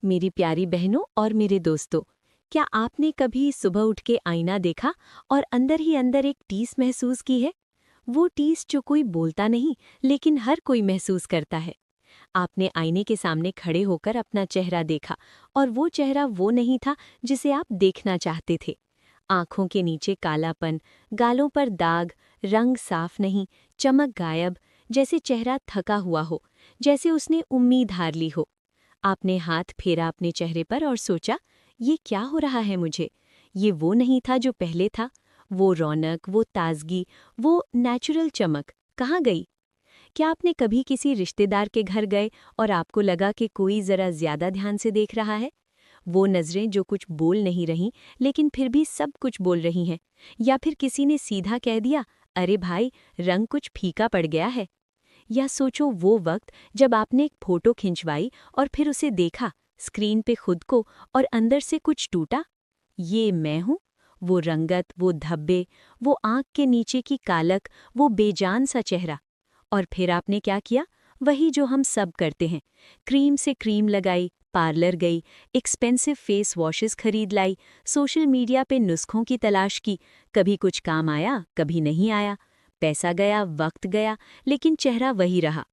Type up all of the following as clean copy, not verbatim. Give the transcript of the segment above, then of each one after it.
मेरी प्यारी बहनों और मेरे दोस्तों, क्या आपने कभी सुबह उठ के आईना देखा और अंदर ही अंदर एक टीस महसूस की है? वो टीस जो कोई बोलता नहीं, लेकिन हर कोई महसूस करता है। आपने आईने के सामने खड़े होकर अपना चेहरा देखा और वो चेहरा वो नहीं था जिसे आप देखना चाहते थे। आंखों के नीचे कालापन, गालों पर दाग, रंग साफ नहीं, चमक गायब, जैसे चेहरा थका हुआ हो, जैसे उसने उम्मीद हार ली हो। आपने हाथ फेरा अपने चेहरे पर और सोचा, ये क्या हो रहा है मुझे? ये वो नहीं था जो पहले था। वो रौनक, वो ताजगी, वो नेचुरल चमक कहाँ गई? क्या आपने कभी किसी रिश्तेदार के घर गए और आपको लगा कि कोई जरा ज्यादा ध्यान से देख रहा है? वो नजरें जो कुछ बोल नहीं रहीं, लेकिन फिर भी सब कुछ बोल रही हैं। या फिर किसी ने सीधा कह दिया, अरे भाई, रंग कुछ फीका पड़ गया है। या सोचो वो वक्त जब आपने एक फोटो खिंचवाई और फिर उसे देखा, स्क्रीन पे खुद को, और अंदर से कुछ टूटा। ये मैं हूँ? वो रंगत, वो धब्बे, वो आंख के नीचे की कालक, वो बेजान सा चेहरा। और फिर आपने क्या किया? वही जो हम सब करते हैं। क्रीम से क्रीम लगाई, पार्लर गई, एक्सपेंसिव फेस वॉशेस खरीद लाई, सोशल मीडिया पे नुस्खों की तलाश की। कभी कुछ काम आया, कभी नहीं आया। पैसा गया, वक्त गया, लेकिन चेहरा वही रहा।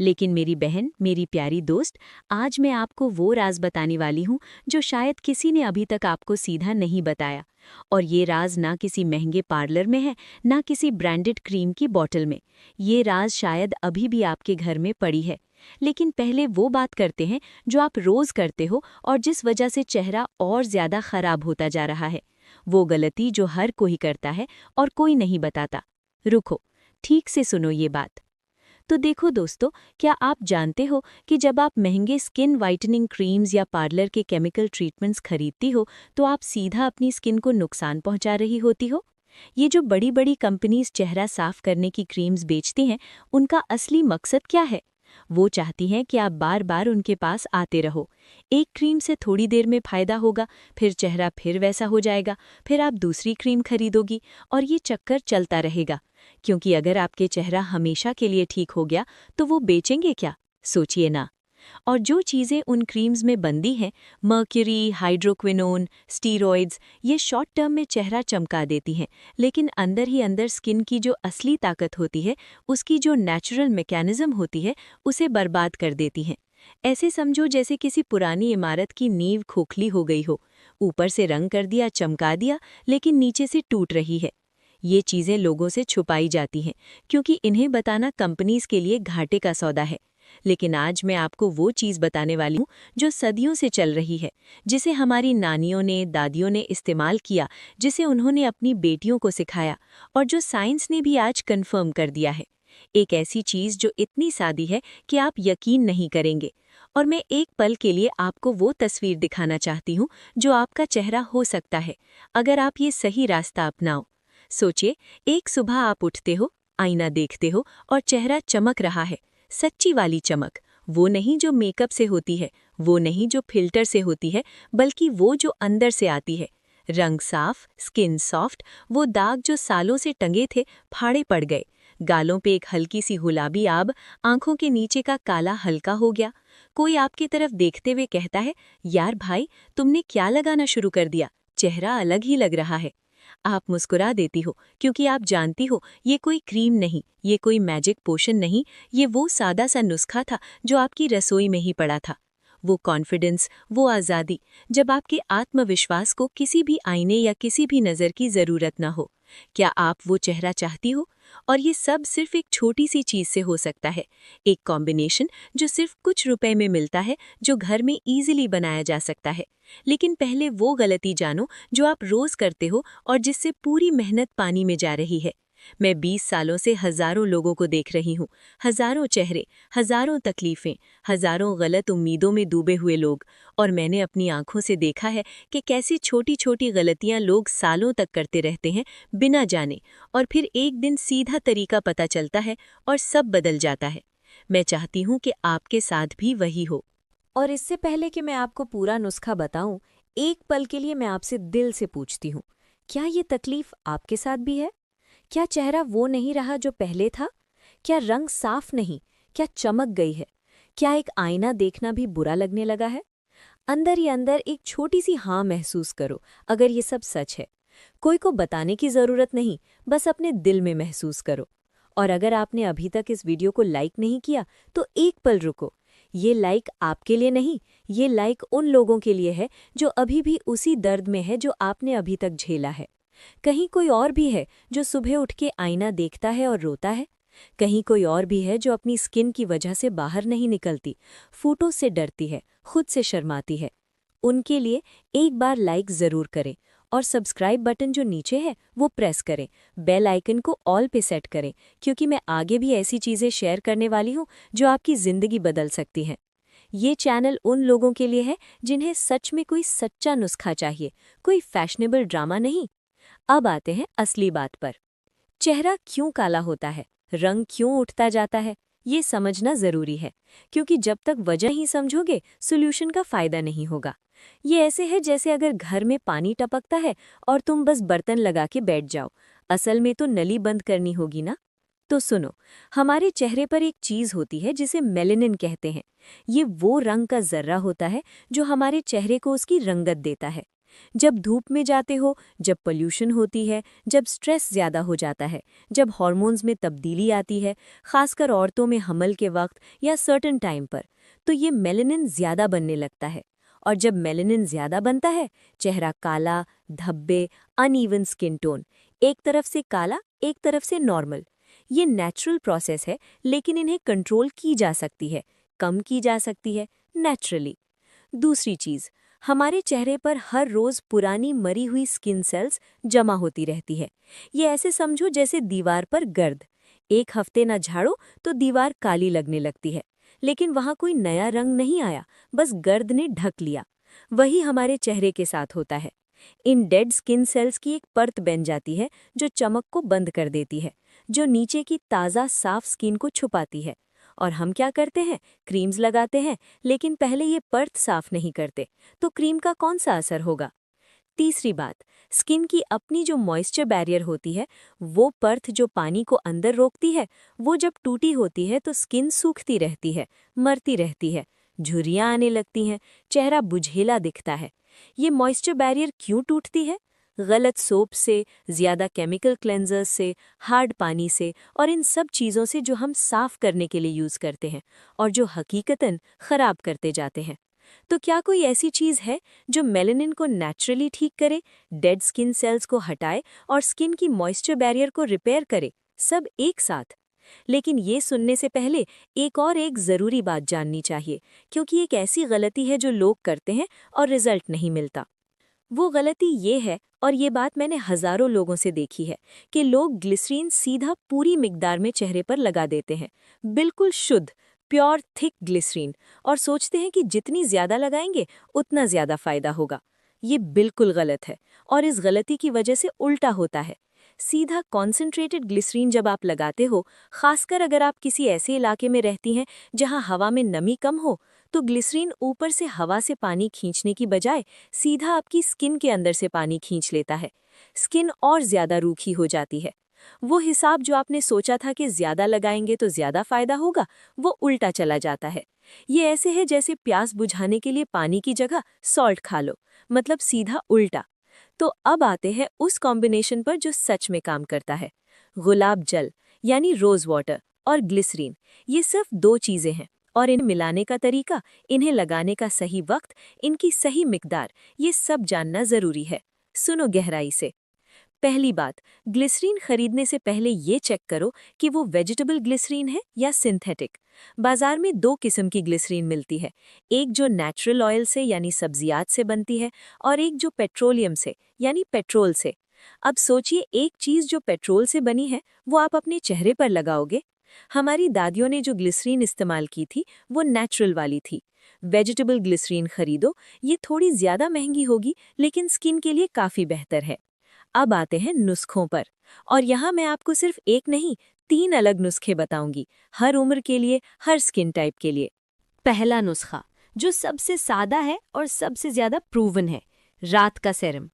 लेकिन मेरी बहन, मेरी प्यारी दोस्त, आज मैं आपको वो राज बताने वाली हूँ जो शायद किसी ने अभी तक आपको सीधा नहीं बताया। और ये राज ना किसी महंगे पार्लर में है, ना किसी ब्रांडेड क्रीम की बॉटल में। ये राज शायद अभी भी आपके घर में पड़ी है। लेकिन पहले वो बात करते हैं जो आप रोज करते हो और जिस वजह से चेहरा और ज्यादा खराब होता जा रहा है। वो गलती जो हर कोई करता है और कोई नहीं बताता। रुको, ठीक से सुनो ये बात। तो देखो दोस्तों, क्या आप जानते हो कि जब आप महंगे स्किन वाइटनिंग क्रीम्स या पार्लर के केमिकल ट्रीटमेंट्स खरीदती हो, तो आप सीधा अपनी स्किन को नुकसान पहुंचा रही होती हो? ये जो बड़ी बड़ी कंपनीज चेहरा साफ करने की क्रीम्स बेचती हैं, उनका असली मकसद क्या है? वो चाहती हैं कि आप बार बार उनके पास आते रहो। एक क्रीम से थोड़ी देर में फायदा होगा, फिर चेहरा फिर वैसा हो जाएगा, फिर आप दूसरी क्रीम खरीदोगी और ये चक्कर चलता रहेगा। क्योंकि अगर आपके चेहरा हमेशा के लिए ठीक हो गया, तो वो बेचेंगे क्या? सोचिए ना। और जो चीज़ें उन क्रीम्स में बंदी हैं, मर्क्यूरी, हाइड्रोक्विनोन, स्टीरॉइड्स, ये शॉर्ट टर्म में चेहरा चमका देती हैं, लेकिन अंदर ही अंदर स्किन की जो असली ताकत होती है, उसकी जो नेचुरल मैकेनिज्म होती है, उसे बर्बाद कर देती हैं। ऐसे समझो जैसे किसी पुरानी इमारत की नींव खोखली हो गई हो। ऊपर से रंग कर दिया, चमका दिया, लेकिन नीचे से टूट रही है। ये चीज़ें लोगों से छुपाई जाती हैं, क्योंकि इन्हें बताना कंपनीज के लिए घाटे का सौदा है। लेकिन आज मैं आपको वो चीज़ बताने वाली हूँ जो सदियों से चल रही है, जिसे हमारी नानियों ने, दादियों ने इस्तेमाल किया, जिसे उन्होंने अपनी बेटियों को सिखाया, और जो साइंस ने भी आज कंफर्म कर दिया है। एक ऐसी चीज़ जो इतनी सादी है कि आप यकीन नहीं करेंगे। और मैं एक पल के लिए आपको वो तस्वीर दिखाना चाहती हूँ जो आपका चेहरा हो सकता है, अगर आप ये सही रास्ता अपनाओ। सोचिए, एक सुबह आप उठते हो, आईना देखते हो और चेहरा चमक रहा है। सच्ची वाली चमक, वो नहीं जो मेकअप से होती है, वो नहीं जो फिल्टर से होती है, बल्कि वो जो अंदर से आती है। रंग साफ, स्किन सॉफ्ट, वो दाग जो सालों से टंगे थे फाड़े पड़ गए। गालों पे एक हल्की सी गुलाबी आब, आंखों के नीचे का काला हल्का हो गया। कोई आपकी तरफ देखते हुए कहता है, यार भाई, तुमने क्या लगाना शुरू कर दिया, चेहरा अलग ही लग रहा है। आप मुस्कुरा देती हो, क्योंकि आप जानती हो ये कोई क्रीम नहीं, ये कोई मैजिक पोशन नहीं, ये वो सादा सा नुस्खा था जो आपकी रसोई में ही पड़ा था। वो कॉन्फिडेंस, वो आज़ादी, जब आपके आत्मविश्वास को किसी भी आईने या किसी भी नज़र की ज़रूरत ना हो। क्या आप वो चेहरा चाहती हो? और ये सब सिर्फ एक छोटी सी चीज़ से हो सकता है। एक कॉम्बिनेशन जो सिर्फ कुछ रुपए में मिलता है, जो घर में ईजिली बनाया जा सकता है। लेकिन पहले वो गलती जानो जो आप रोज करते हो और जिससे पूरी मेहनत पानी में जा रही है। मैं 20 सालों से हजारों लोगों को देख रही हूँ, हजारों चेहरे, हजारों तकलीफें, हजारों गलत उम्मीदों में डूबे हुए लोग। और मैंने अपनी आंखों से देखा है कि कैसी छोटी छोटी गलतियां लोग सालों तक करते रहते हैं बिना जाने, और फिर एक दिन सीधा तरीका पता चलता है और सब बदल जाता है। मैं चाहती हूँ कि आपके साथ भी वही हो। और इससे पहले कि मैं आपको पूरा नुस्खा बताऊं, एक पल के लिए मैं आपसे दिल से पूछती हूँ, क्या ये तकलीफ आपके साथ भी है? क्या चेहरा वो नहीं रहा जो पहले था? क्या रंग साफ नहीं? क्या चमक गई है? क्या एक आईना देखना भी बुरा लगने लगा है? अंदर ही अंदर एक छोटी सी हाँ महसूस करो अगर ये सब सच है। कोई को बताने की ज़रूरत नहीं, बस अपने दिल में महसूस करो। और अगर आपने अभी तक इस वीडियो को लाइक नहीं किया तो एक पल रुको। ये लाइक आपके लिए नहीं, ये लाइक उन लोगों के लिए है जो अभी भी उसी दर्द में है जो आपने अभी तक झेला है। कहीं कोई और भी है जो सुबह उठ के आईना देखता है और रोता है। कहीं कोई और भी है जो अपनी स्किन की वजह से बाहर नहीं निकलती, फोटो से डरती है, खुद से शर्माती है। उनके लिए एक बार लाइक ज़रूर करें और सब्सक्राइब बटन जो नीचे है वो प्रेस करें। बेल आइकन को ऑल पे सेट करें, क्योंकि मैं आगे भी ऐसी चीज़ें शेयर करने वाली हूँ जो आपकी ज़िंदगी बदल सकती हैं। ये चैनल उन लोगों के लिए है जिन्हें सच में कोई सच्चा नुस्खा चाहिए, कोई फैशनेबल ड्रामा नहीं। अब आते हैं असली बात पर। चेहरा क्यों काला होता है, रंग क्यों उठता जाता है, ये समझना ज़रूरी है, क्योंकि जब तक वजह ही समझोगे सोल्यूशन का फ़ायदा नहीं होगा। ये ऐसे है जैसे अगर घर में पानी टपकता है और तुम बस बर्तन लगा के बैठ जाओ, असल में तो नली बंद करनी होगी ना। तो सुनो, हमारे चेहरे पर एक चीज़ होती है जिसे मेलेनिन कहते हैं। ये वो रंग का ज़र्रा होता है जो हमारे चेहरे को उसकी रंगत देता है। जब धूप में जाते हो, जब पोल्यूशन होती है, जब स्ट्रेस ज़्यादा हो जाता है, जब हार्मोन्स में तब्दीली आती है, खासकर औरतों में हमल के वक्त या सर्टेन टाइम पर, तो ये मेलेनिन ज़्यादा बनने लगता है। और जब मेलेनिन ज़्यादा बनता है, चेहरा काला, धब्बे, अनइवन स्किन टोन, एक तरफ से काला, एक तरफ से नॉर्मल। ये नेचुरल प्रोसेस है, लेकिन इन्हें कंट्रोल की जा सकती है, कम की जा सकती है, नेचुरली। दूसरी चीज़, हमारे चेहरे पर हर रोज़ पुरानी मरी हुई स्किन सेल्स जमा होती रहती है। ये ऐसे समझो जैसे दीवार पर गर्द। एक हफ्ते ना झाड़ो तो दीवार काली लगने लगती है, लेकिन वहाँ कोई नया रंग नहीं आया, बस गर्द ने ढक लिया। वही हमारे चेहरे के साथ होता है। इन डेड स्किन सेल्स की एक परत बन जाती है जो चमक को बंद कर देती है, जो नीचे की ताज़ा साफ स्किन को छुपाती है। और हम क्या करते हैं, क्रीम्स लगाते हैं, लेकिन पहले ये परत साफ नहीं करते, तो क्रीम का कौन सा असर होगा। तीसरी बात, स्किन की अपनी जो मॉइस्चर बैरियर होती है, वो परत जो पानी को अंदर रोकती है, वो जब टूटी होती है तो स्किन सूखती रहती है, मरती रहती है, झुर्रियाँ आने लगती हैं, चेहरा बुझेला दिखता है। ये मॉइस्चर बैरियर क्यों टूटती है? गलत सोप से, ज़्यादा केमिकल क्लेंजर्स से, हार्ड पानी से और इन सब चीज़ों से जो हम साफ़ करने के लिए यूज़ करते हैं और जो हकीकतन ख़राब करते जाते हैं। तो क्या कोई ऐसी चीज़ है जो मेलेनिन को नेचुरली ठीक करे, डेड स्किन सेल्स को हटाए और स्किन की मॉइस्चर बैरियर को रिपेयर करे, सब एक साथ? लेकिन ये सुनने से पहले एक ज़रूरी बात जाननी चाहिए, क्योंकि एक ऐसी गलती है जो लोग करते हैं और रिजल्ट नहीं मिलता। वो गलती ये है, और ये बात मैंने हज़ारों लोगों से देखी है, कि लोग ग्लिसरीन सीधा पूरी मिकदार में चेहरे पर लगा देते हैं, बिल्कुल शुद्ध, प्योर थिक ग्लिसरीन, और सोचते हैं कि जितनी ज़्यादा लगाएंगे उतना ज़्यादा फ़ायदा होगा। ये बिल्कुल गलत है, और इस गलती की वजह से उल्टा होता है। सीधा कॉन्सेंट्रेटेड ग्लिसरीन जब आप लगाते हो, खासकर अगर आप किसी ऐसे इलाके में रहती हैं जहां हवा में नमी कम हो, तो ग्लिसरीन ऊपर से हवा से पानी खींचने की बजाय सीधा आपकी स्किन के अंदर से पानी खींच लेता है। स्किन और ज़्यादा रूखी हो जाती है। वो हिसाब जो आपने सोचा था कि ज़्यादा लगाएंगे तो ज़्यादा फ़ायदा होगा, वो उल्टा चला जाता है। ये ऐसे है जैसे प्यास बुझाने के लिए पानी की जगह सॉल्ट खा लो, मतलब सीधा उल्टा। तो अब आते हैं उस कॉम्बिनेशन पर जो सच में काम करता है। गुलाब जल यानी रोज़ वाटर और ग्लिसरीन, ये सिर्फ दो चीज़ें हैं, और इन्हें मिलाने का तरीका, इन्हें लगाने का सही वक्त, इनकी सही मिकदार, ये सब जानना ज़रूरी है। सुनो गहराई से। पहली बात, ग्लिसरीन खरीदने से पहले ये चेक करो कि वो वेजिटेबल ग्लिसरीन है या सिंथेटिक। बाजार में दो किस्म की ग्लिसरीन मिलती है, एक जो नेचुरल ऑयल से यानी सब्जियात से बनती है, और एक जो पेट्रोलियम से यानी पेट्रोल से। अब सोचिए, एक चीज़ जो पेट्रोल से बनी है वो आप अपने चेहरे पर लगाओगे। हमारी दादियों ने जो ग्लिसरीन इस्तेमाल की थी वो नेचुरल वाली थी। वेजिटेबल ग्लिसरीन खरीदो, ये थोड़ी ज़्यादा महंगी होगी, लेकिन स्किन के लिए काफ़ी बेहतर है। अब आते हैं नुस्खों पर, और यहाँ मैं आपको सिर्फ एक नहीं, 3 अलग नुस्खे बताऊंगी, हर उम्र के लिए, हर स्किन टाइप के लिए। पहला नुस्खा, जो सबसे सादा है और सबसे ज्यादा प्रूवन है, रात का सेरम।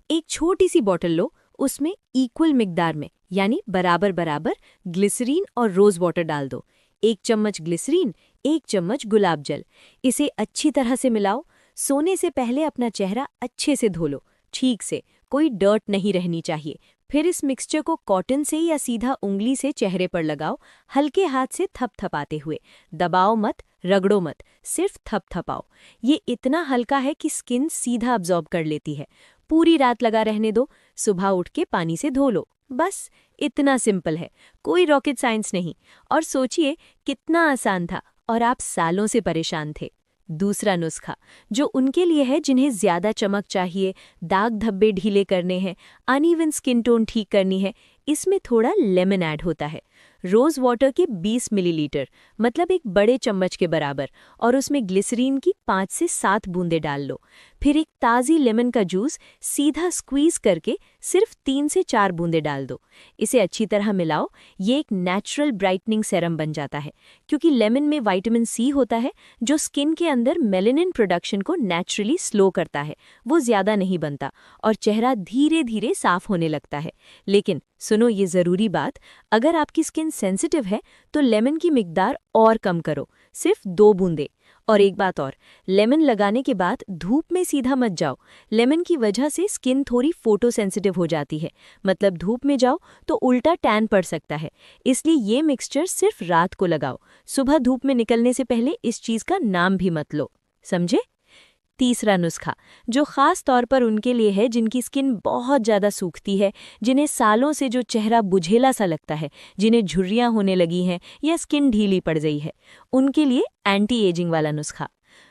एक छोटी सी बॉटल लो, उसमें इक्वल मिकदार में यानी बराबर बराबर ग्लिसरीन और रोज वाटर डाल दो। 1 चम्मच ग्लिसरीन, 1 चम्मच गुलाब जल। इसे अच्छी तरह से मिलाओ। सोने से पहले अपना चेहरा अच्छे से धो लो, ठीक से, कोई डर्ट नहीं रहनी चाहिए। फिर इस मिक्सचर को कॉटन से या सीधा उंगली से चेहरे पर लगाओ, हल्के हाथ से थपथपाते हुए। दबाओ मत, रगड़ो मत, सिर्फ थपथपाओ। ये इतना हल्का है कि स्किन सीधा अब्जॉर्ब कर लेती है। पूरी रात लगा रहने दो, सुबह उठ के पानी से धो लो। बस इतना सिंपल है, कोई रॉकेट साइंस नहीं। और सोचिए कितना आसान था और आप सालों से परेशान थे। दूसरा नुस्खा, जो उनके लिए है जिन्हें ज्यादा चमक चाहिए, दाग धब्बे ढीले करने हैं, अनइवन स्किन टोन ठीक करनी है, इसमें थोड़ा लेमन ऐड होता है। रोज वाटर के 20 मिलीलीटर, मतलब एक बड़े चम्मच के बराबर, और उसमें ग्लिसरीन की 5 से 7 बूंदें डाल लो। फिर एक ताज़ी लेमन का जूस सीधा स्क्वीज करके सिर्फ 3 से 4 बूंदें डाल दो। इसे अच्छी तरह मिलाओ। ये एक नेचुरल ब्राइटनिंग सेरम बन जाता है, क्योंकि लेमन में विटामिन सी होता है जो स्किन के अंदर मेलेनिन प्रोडक्शन को नेचुरली स्लो करता है। वो ज़्यादा नहीं बनता और चेहरा धीरे धीरे साफ होने लगता है। लेकिन सुनो ये ज़रूरी बात, अगर आपकी स्किन सेंसिटिव है तो लेमन की मिकदार और कम करो, सिर्फ 2 बूंदें। और एक बात और, लेमन लगाने के बाद धूप में सीधा मत जाओ। लेमन की वजह से स्किन थोड़ी फोटो सेंसिटिव हो जाती है, मतलब धूप में जाओ तो उल्टा टैन पड़ सकता है। इसलिए ये मिक्सचर सिर्फ रात को लगाओ, सुबह धूप में निकलने से पहले इस चीज़ का नाम भी मत लो, समझे? तीसरा नुस्खा, जो ख़ास तौर पर उनके लिए है जिनकी स्किन बहुत ज़्यादा सूखती है, जिन्हें सालों से जो चेहरा बुझेला सा लगता है, जिन्हें झुर्रियाँ होने लगी हैं या स्किन ढीली पड़ गई है, उनके लिए एंटी एजिंग वाला नुस्खा।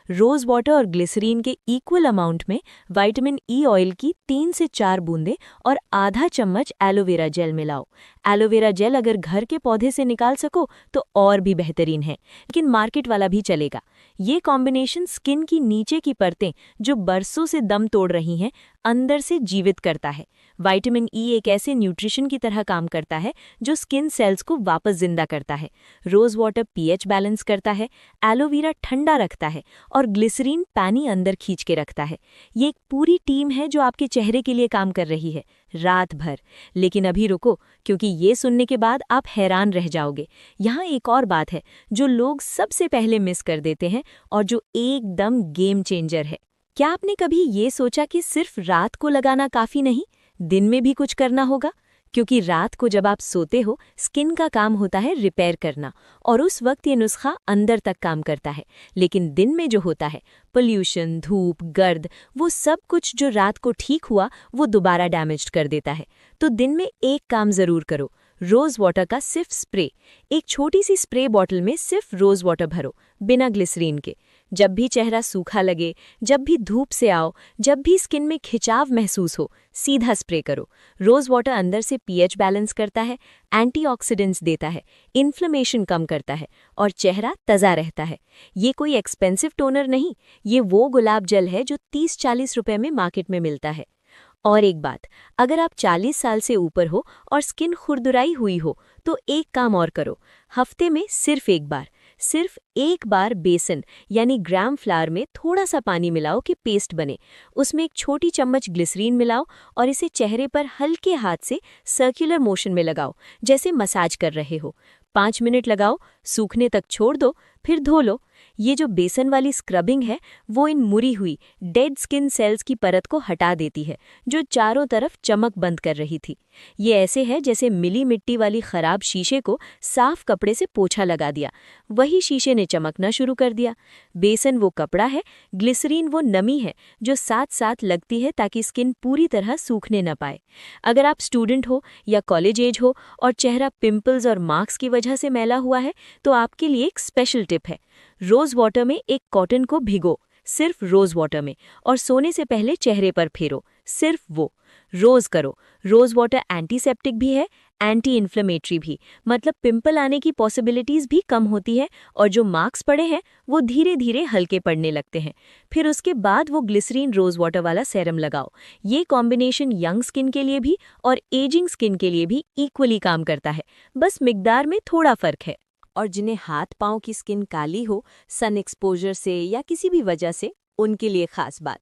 रोज़ वाटर और ग्लिसरीन के इक्वल अमाउंट में विटामिन ई ऑयल की 3 से 4 बूंदें और आधा चम्मच एलोवेरा जेल मिलाओ। एलोवेरा जेल अगर घर के पौधे से निकाल सको तो और भी बेहतरीन है, लेकिन मार्केट वाला भी चलेगा। ये कॉम्बिनेशन स्किन की नीचे की परतें जो बरसों से दम तोड़ रही हैं, अंदर से जीवित करता है। विटामिन ई एक ऐसे न्यूट्रिशन की तरह काम करता है जो स्किन सेल्स को वापस जिंदा करता है। रोज़ वाटर पीएच बैलेंस करता है, एलोवेरा ठंडा रखता है और ग्लिसरीन पानी अंदर खींच के रखता है। ये एक पूरी टीम है जो आपके चेहरे के लिए काम कर रही है, रात भर। लेकिन अभी रुको, क्योंकि ये सुनने के बाद आप हैरान रह जाओगे। यहाँ एक और बात है जो लोग सबसे पहले मिस कर देते हैं और जो एकदम गेम चेंजर है। क्या आपने कभी ये सोचा कि सिर्फ रात को लगाना काफ़ी नहीं, दिन में भी कुछ करना होगा? क्योंकि रात को जब आप सोते हो, स्किन का काम होता है रिपेयर करना, और उस वक्त ये नुस्खा अंदर तक काम करता है। लेकिन दिन में जो होता है, पोल्यूशन, धूप, गर्द, वो सब कुछ जो रात को ठीक हुआ वो दोबारा डैमेज कर देता है। तो दिन में एक काम ज़रूर करो, रोज़ वाटर का सिर्फ स्प्रे। एक छोटी सी स्प्रे बॉटल में सिर्फ रोज़ वाटर भरो, बिना ग्लिसरीन के। जब भी चेहरा सूखा लगे, जब भी धूप से आओ, जब भी स्किन में खिंचाव महसूस हो, सीधा स्प्रे करो। रोज़ वाटर अंदर से पीएच बैलेंस करता है, एंटीऑक्सीडेंट्स देता है, इन्फ्लेमेशन कम करता है और चेहरा ताज़ा रहता है। ये कोई एक्सपेंसिव टोनर नहीं, ये वो गुलाब जल है जो 30-40 रुपए में मार्केट में मिलता है। और एक बात, अगर आप 40 साल से ऊपर हो और स्किन खुरदुराई हुई हो तो एक काम और करो, हफ्ते में सिर्फ एक बार बेसन यानी ग्राम फ्लावर में थोड़ा सा पानी मिलाओ कि पेस्ट बने। उसमें एक छोटी चम्मच ग्लिसरीन मिलाओ और इसे चेहरे पर हल्के हाथ से सर्कुलर मोशन में लगाओ, जैसे मसाज कर रहे हो। 5 मिनट लगाओ, सूखने तक छोड़ दो, फिर धो लो। ये जो बेसन वाली स्क्रबिंग है वो इन मुरी हुई डेड स्किन सेल्स की परत को हटा देती है जो चारों तरफ चमक बंद कर रही थी। ये ऐसे है जैसे मिली मिट्टी वाली खराब शीशे को साफ कपड़े से पोछा लगा दिया, वही शीशे ने चमकना शुरू कर दिया। बेसन वो कपड़ा है, ग्लिसरीन वो नमी है जो साथ साथ लगती है ताकि स्किन पूरी तरह सूखने न पाए। अगर आप स्टूडेंट हो या कॉलेज एज हो और चेहरा पिंपल्स और मार्क्स की वजह से मैला हुआ है तो आपके लिए एक स्पेशल टिप है। रोज़ वाटर में एक कॉटन को भिगो, सिर्फ रोज़ वाटर में, और सोने से पहले चेहरे पर फेरो, सिर्फ वो। रोज़ करो। रोज़ वाटर एंटीसेप्टिक भी है, एंटी इन्फ्लेमेटरी भी, मतलब पिंपल आने की पॉसिबिलिटीज़ भी कम होती है और जो मार्क्स पड़े हैं वो धीरे धीरे हल्के पड़ने लगते हैं। फिर उसके बाद वो ग्लिसरीन रोज़ वाटर वाला सेरम लगाओ। ये कॉम्बिनेशन यंग स्किन के लिए भी और एजिंग स्किन के लिए भी इक्वली काम करता है, बस मिकदार में थोड़ा फ़र्क है। और जिन्हें हाथ पांव की स्किन काली हो, सन एक्सपोजर से या किसी भी वजह से, उनके लिए खास बात,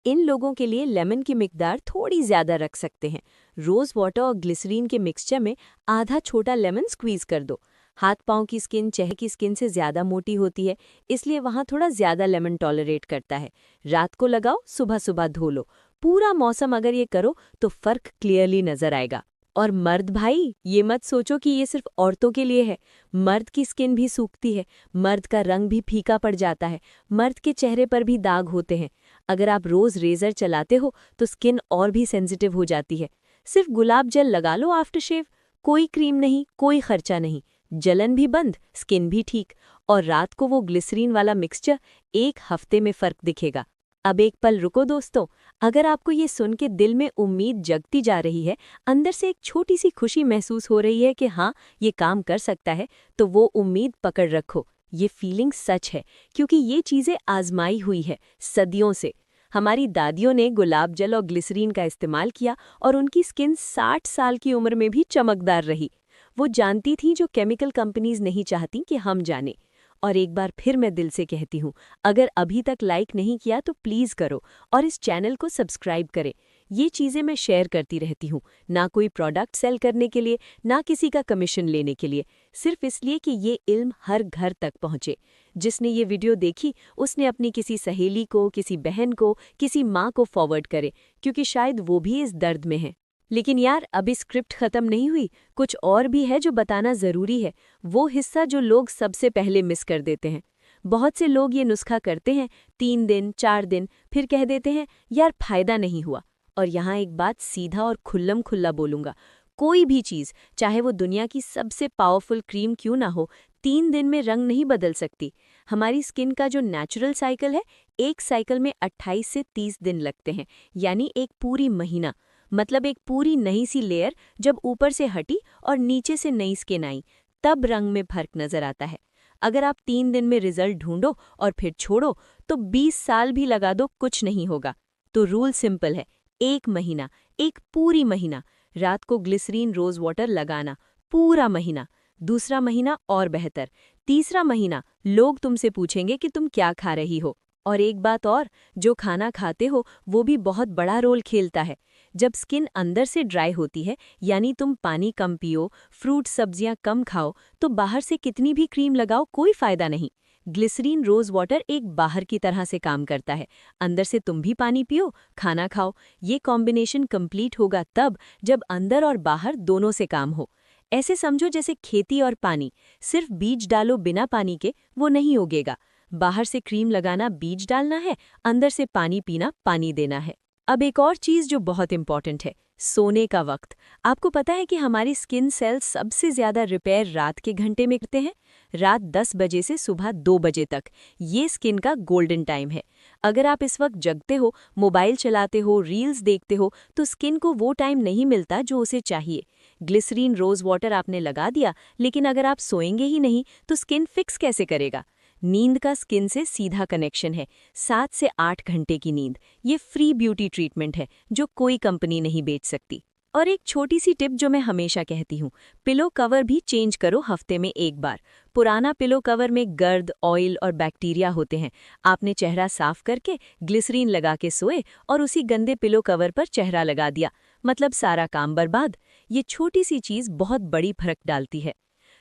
इन लोगों के लिए लेमन की मिकदार थोड़ी ज़्यादा रख सकते हैं। रोज़ वाटर और ग्लिसरीन के मिक्सचर में आधा छोटा लेमन स्क्वीज़ कर दो, हाथ पांव की स्किन चेहरे की स्किन से ज़्यादा मोटी होती है, इसलिए वहाँ थोड़ा ज़्यादा लेमन टॉलरेट करता है। रात को लगाओ, सुबह सुबह धो लो। पूरा मौसम अगर ये करो तो फ़र्क क्लियरली नज़र आएगा। और मर्द भाई, ये मत सोचो कि ये सिर्फ औरतों के लिए है। मर्द की स्किन भी सूखती है, मर्द का रंग भी फीका पड़ जाता है, मर्द के चेहरे पर भी दाग होते हैं। अगर आप रोज़ रेज़र चलाते हो तो स्किन और भी सेंसिटिव हो जाती है। सिर्फ गुलाब जल लगा लो आफ्टर शेव, कोई क्रीम नहीं, कोई खर्चा नहीं, जलन भी बंद, स्किन भी ठीक। और रात को वो ग्लिसरीन वाला मिक्सचर, 1 हफ्ते में फ़र्क दिखेगा। अब एक पल रुको दोस्तों, अगर आपको ये सुन के दिल में उम्मीद जगती जा रही है, अंदर से एक छोटी सी खुशी महसूस हो रही है कि हाँ, ये काम कर सकता है, तो वो उम्मीद पकड़ रखो। ये फीलिंग सच है, क्योंकि ये चीज़ें आजमाई हुई है सदियों से। हमारी दादियों ने गुलाब जल और ग्लिसरीन का इस्तेमाल किया और उनकी स्किन 60 साल की उम्र में भी चमकदार रही। वो जानती थीं जो केमिकल कंपनीज नहीं चाहती कि हम जानें। और एक बार फिर मैं दिल से कहती हूँ, अगर अभी तक लाइक नहीं किया तो प्लीज़ करो और इस चैनल को सब्सक्राइब करें। ये चीज़ें मैं शेयर करती रहती हूँ, ना कोई प्रोडक्ट सेल करने के लिए, ना किसी का कमीशन लेने के लिए, सिर्फ इसलिए कि ये इल्म हर घर तक पहुँचे। जिसने ये वीडियो देखी उसने अपनी किसी सहेली को, किसी बहन को, किसी माँ को फॉरवर्ड करे, क्योंकि शायद वो भी इस दर्द में है। लेकिन यार, अभी स्क्रिप्ट खत्म नहीं हुई, कुछ और भी है जो बताना ज़रूरी है, वो हिस्सा जो लोग सबसे पहले मिस कर देते हैं। बहुत से लोग ये नुस्खा करते हैं, 3 दिन 4 दिन, फिर कह देते हैं यार फ़ायदा नहीं हुआ। और यहाँ एक बात सीधा और खुल्लम खुल्ला बोलूँगा, कोई भी चीज़, चाहे वो दुनिया की सबसे पावरफुल क्रीम क्यों ना हो, 3 दिन में रंग नहीं बदल सकती। हमारी स्किन का जो नेचुरल साइकिल है, एक साइकिल में 28 से 30 दिन लगते हैं, यानी एक पूरी महीना। मतलब एक पूरी नई सी लेयर जब ऊपर से हटी और नीचे से नई स्किन आई, तब रंग में फर्क नजर आता है। अगर आप 3 दिन में रिजल्ट ढूंढो और फिर छोड़ो तो 20 साल भी लगा दो, कुछ नहीं होगा। तो रूल सिंपल है, 1 महीना, एक पूरी महीना, रात को ग्लिसरीन रोज वाटर लगाना, पूरा महीना। दूसरा महीना और बेहतर, तीसरा महीना लोग तुमसे पूछेंगे कि तुम क्या खा रही हो। और एक बात और, जो खाना खाते हो वो भी बहुत बड़ा रोल खेलता है। जब स्किन अंदर से ड्राई होती है, यानी तुम पानी कम पियो, फ्रूट सब्जियां कम खाओ, तो बाहर से कितनी भी क्रीम लगाओ कोई फायदा नहीं। ग्लिसरीन रोज वाटर एक बाहर की तरह से काम करता है, अंदर से तुम भी पानी पियो, खाना खाओ। ये कॉम्बिनेशन कंप्लीट होगा तब जब अंदर और बाहर दोनों से काम हो। ऐसे समझो जैसे खेती और पानी, सिर्फ बीज डालो बिना पानी के, वो नहीं उगेगा। बाहर से क्रीम लगाना बीज डालना है, अंदर से पानी पीना पानी देना है। अब एक और चीज़ जो बहुत इंपॉर्टेंट है, सोने का वक्त। आपको पता है कि हमारी स्किन सेल्स सबसे ज़्यादा रिपेयर रात के घंटे में करते हैं, रात 10 बजे से सुबह 2 बजे तक। ये स्किन का गोल्डन टाइम है। अगर आप इस वक्त जगते हो, मोबाइल चलाते हो, रील्स देखते हो, तो स्किन को वो टाइम नहीं मिलता जो उसे चाहिए। ग्लिसरीन रोज वाटर आपने लगा दिया, लेकिन अगर आप सोएंगे ही नहीं तो स्किन फिक्स कैसे करेगा? नींद का स्किन से सीधा कनेक्शन है, 7 से 8 घंटे की नींद। ये फ्री ब्यूटी ट्रीटमेंट है जो कोई कंपनी नहीं बेच सकती। और एक छोटी सी टिप जो मैं हमेशा कहती हूँ, पिलो कवर भी चेंज करो हफ्ते में एक बार। पुराना पिलो कवर में गर्द, ऑयल और बैक्टीरिया होते हैं। आपने चेहरा साफ करके ग्लिसरीन लगा के सोए और उसी गंदे पिलो कवर पर चेहरा लगा दिया, मतलब सारा काम बर्बाद। ये छोटी सी चीज़ बहुत बड़ी फर्क डालती है।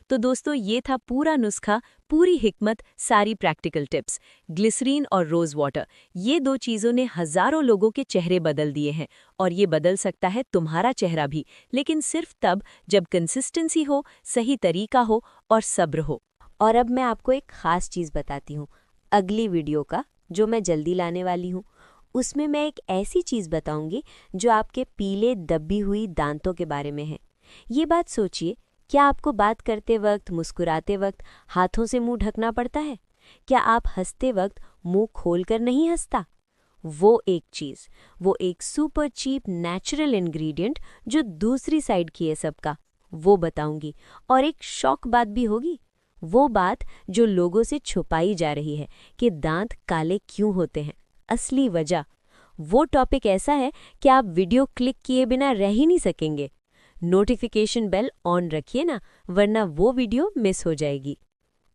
तो दोस्तों, ये था पूरा नुस्खा, पूरी हिकमत, सारी प्रैक्टिकल टिप्स। ग्लिसरीन और रोज़ वाटर, ये 2 चीज़ों ने हज़ारों लोगों के चेहरे बदल दिए हैं, और ये बदल सकता है तुम्हारा चेहरा भी, लेकिन सिर्फ तब जब कंसिस्टेंसी हो, सही तरीका हो और सब्र हो। और अब मैं आपको एक ख़ास चीज़ बताती हूँ। अगली वीडियो का, जो मैं जल्दी लाने वाली हूँ, उसमें मैं एक ऐसी चीज़ बताऊंगी जो आपके पीले दबी हुई दांतों के बारे में है। ये बात सोचिए, क्या आपको बात करते वक्त, मुस्कुराते वक्त हाथों से मुंह ढकना पड़ता है? क्या आप हंसते वक्त मुंह खोलकर नहीं हंसता? वो एक चीज़, वो एक सुपर चीप नेचुरल इंग्रेडिएंट जो दूसरी साइड की है सबका, वो बताऊंगी। और एक शॉक बात भी होगी, वो बात जो लोगों से छुपाई जा रही है कि दांत काले क्यों होते हैं, असली वजह। वो टॉपिक ऐसा है कि आप वीडियो क्लिक किए बिना रह ही नहीं सकेंगे। नोटिफिकेशन बेल ऑन रखिए ना, वरना वो वीडियो मिस हो जाएगी।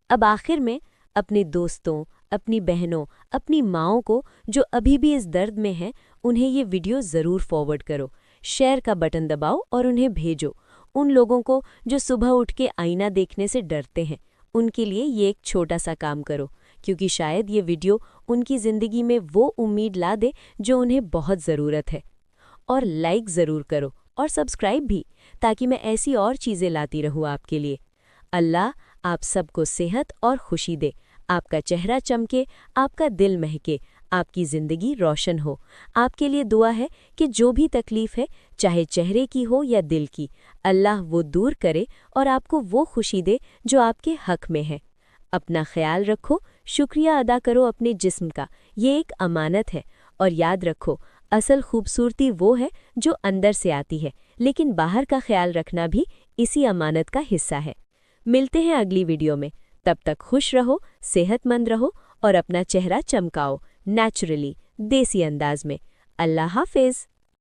अब आखिर में अपने दोस्तों, अपनी बहनों, अपनी माँओं को जो अभी भी इस दर्द में हैं, उन्हें ये वीडियो ज़रूर फॉरवर्ड करो। शेयर का बटन दबाओ और उन्हें भेजो। उन लोगों को जो सुबह उठ के आईना देखने से डरते हैं, उनके लिए ये एक छोटा सा काम करो, क्योंकि शायद ये वीडियो उनकी ज़िंदगी में वो उम्मीद ला दे जो उन्हें बहुत ज़रूरत है। और लाइक ज़रूर करो और सब्सक्राइब भी, ताकि मैं ऐसी और चीज़ें लाती रहूँ आपके लिए। अल्लाह आप सबको सेहत और खुशी दे, आपका चेहरा चमके, आपका दिल महके, आपकी ज़िंदगी रोशन हो। आपके लिए दुआ है कि जो भी तकलीफ़ है, चाहे चेहरे की हो या दिल की, अल्लाह वो दूर करे और आपको वो खुशी दे जो आपके हक में है। अपना ख्याल रखो, शुक्रिया अदा करो अपने जिस्म का, ये एक अमानत है। और याद रखो, असल खूबसूरती वो है जो अंदर से आती है, लेकिन बाहर का ख्याल रखना भी इसी अमानत का हिस्सा है। मिलते हैं अगली वीडियो में, तब तक खुश रहो, सेहतमंद रहो और अपना चेहरा चमकाओ, नेचुरली, देसी अंदाज में। अल्लाह हाफिज़।